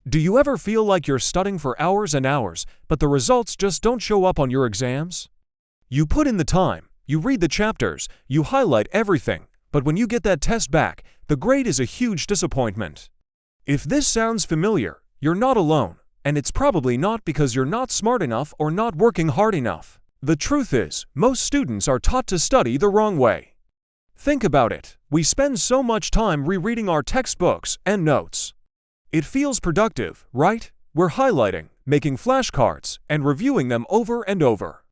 Do you ever feel like you're studying for hours and hours, but the results just don't show up on your exams? You put in the time, you read the chapters, you highlight everything, but when you get that test back, the grade is a huge disappointment. If this sounds familiar, you're not alone, and it's probably not because you're not smart enough or not working hard enough. The truth is, most students are taught to study the wrong way. Think about it. We spend so much time rereading our textbooks and notes. It feels productive, right? We're highlighting, making flashcards, and reviewing them over and over.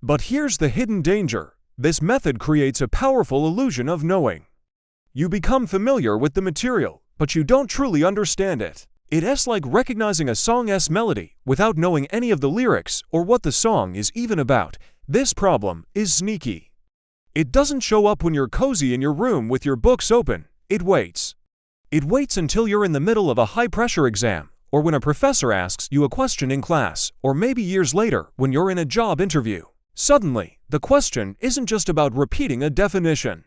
But here's the hidden danger. This method creates a powerful illusion of knowing. You become familiar with the material, but you don't truly understand it. It's like recognizing a song's melody without knowing any of the lyrics or what the song is even about. This problem is sneaky. It doesn't show up when you're cozy in your room with your books open. It waits. It waits until you're in the middle of a high-pressure exam, or when a professor asks you a question in class, or maybe years later when you're in a job interview. Suddenly, the question isn't just about repeating a definition.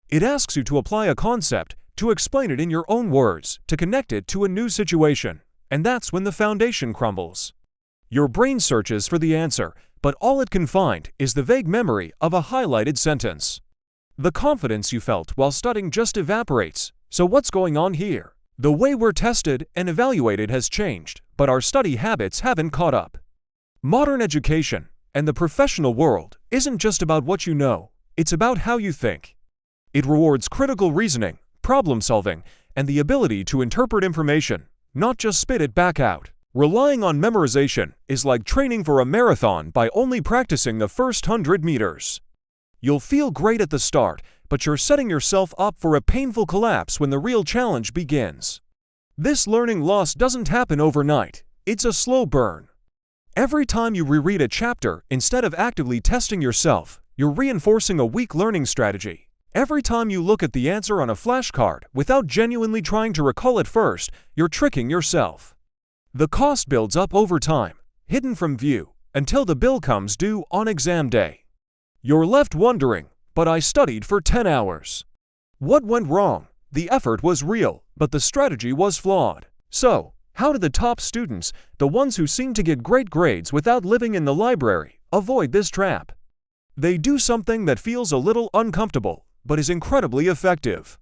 It asks you to apply a concept, to explain it in your own words, to connect it to a new situation. And that's when the foundation crumbles. Your brain searches for the answer, but all it can find is the vague memory of a highlighted sentence. The confidence you felt while studying just evaporates. So what's going on here? The way we're tested and evaluated has changed, but our study habits haven't caught up. Modern education and the professional world isn't just about what you know, it's about how you think. It rewards critical reasoning, problem solving, and the ability to interpret information, not just spit it back out. Relying on memorization is like training for a marathon by only practicing the first 100 meters. You'll feel great at the start, but you're setting yourself up for a painful collapse when the real challenge begins. This learning loss doesn't happen overnight. It's a slow burn. Every time you reread a chapter, instead of actively testing yourself, you're reinforcing a weak learning strategy. Every time you look at the answer on a flashcard without genuinely trying to recall it first, you're tricking yourself. The cost builds up over time, hidden from view, until the bill comes due on exam day. You're left wondering, but I studied for 10 hours. What went wrong? The effort was real, but the strategy was flawed. So, how do the top students, the ones who seem to get great grades without living in the library, avoid this trap? They do something that feels a little uncomfortable, but is incredibly effective.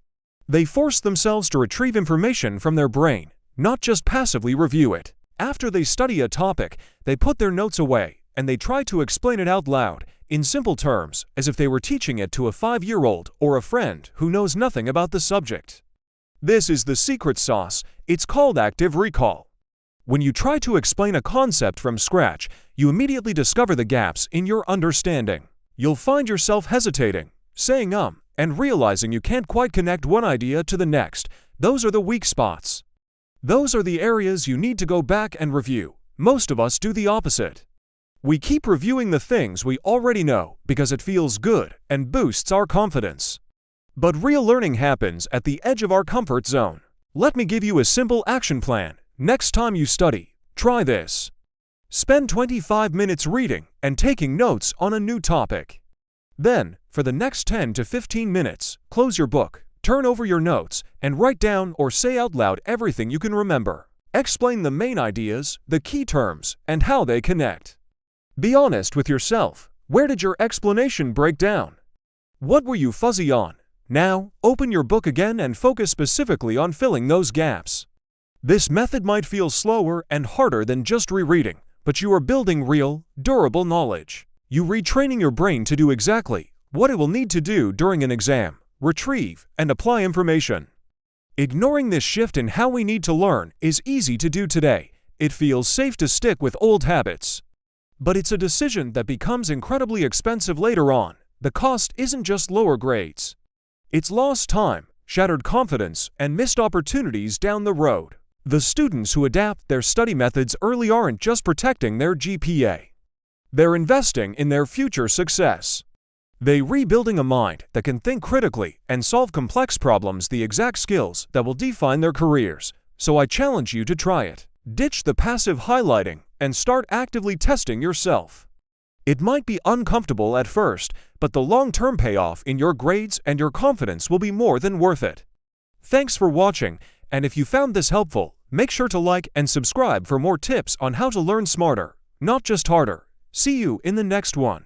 They force themselves to retrieve information from their brain, not just passively review it. After they study a topic, they put their notes away, and they try to explain it out loud, in simple terms, as if they were teaching it to a 5-year-old or a friend who knows nothing about the subject. This is the secret sauce. It's called active recall. When you try to explain a concept from scratch, you immediately discover the gaps in your understanding. You'll find yourself hesitating, saying and realizing you can't quite connect one idea to the next. Those are the weak spots. Those are the areas you need to go back and review. Most of us do the opposite. We keep reviewing the things we already know because it feels good and boosts our confidence. But real learning happens at the edge of our comfort zone. Let me give you a simple action plan. Next time you study, try this. Spend 25 minutes reading and taking notes on a new topic. Then, for the next 10 to 15 minutes, close your book, turn over your notes, and write down or say out loud everything you can remember. Explain the main ideas, the key terms, and how they connect. Be honest with yourself. Where did your explanation break down? What were you fuzzy on? Now, open your book again and focus specifically on filling those gaps. This method might feel slower and harder than just rereading, but you are building real, durable knowledge. You're retraining your brain to do exactly what it will need to do during an exam: retrieve and apply information. Ignoring this shift in how we need to learn is easy to do today. It feels safe to stick with old habits. But it's a decision that becomes incredibly expensive later on. The cost isn't just lower grades. It's lost time, shattered confidence, and missed opportunities down the road. The students who adapt their study methods early aren't just protecting their GPA. They're investing in their future success. They're rebuilding a mind that can think critically and solve complex problems, the exact skills that will define their careers. So I challenge you to try it. Ditch the passive highlighting and start actively testing yourself. It might be uncomfortable at first, but the long-term payoff in your grades and your confidence will be more than worth it. Thanks for watching, and if you found this helpful, Make sure to like and subscribe for more tips on how to learn smarter, not just harder. See you in the next one.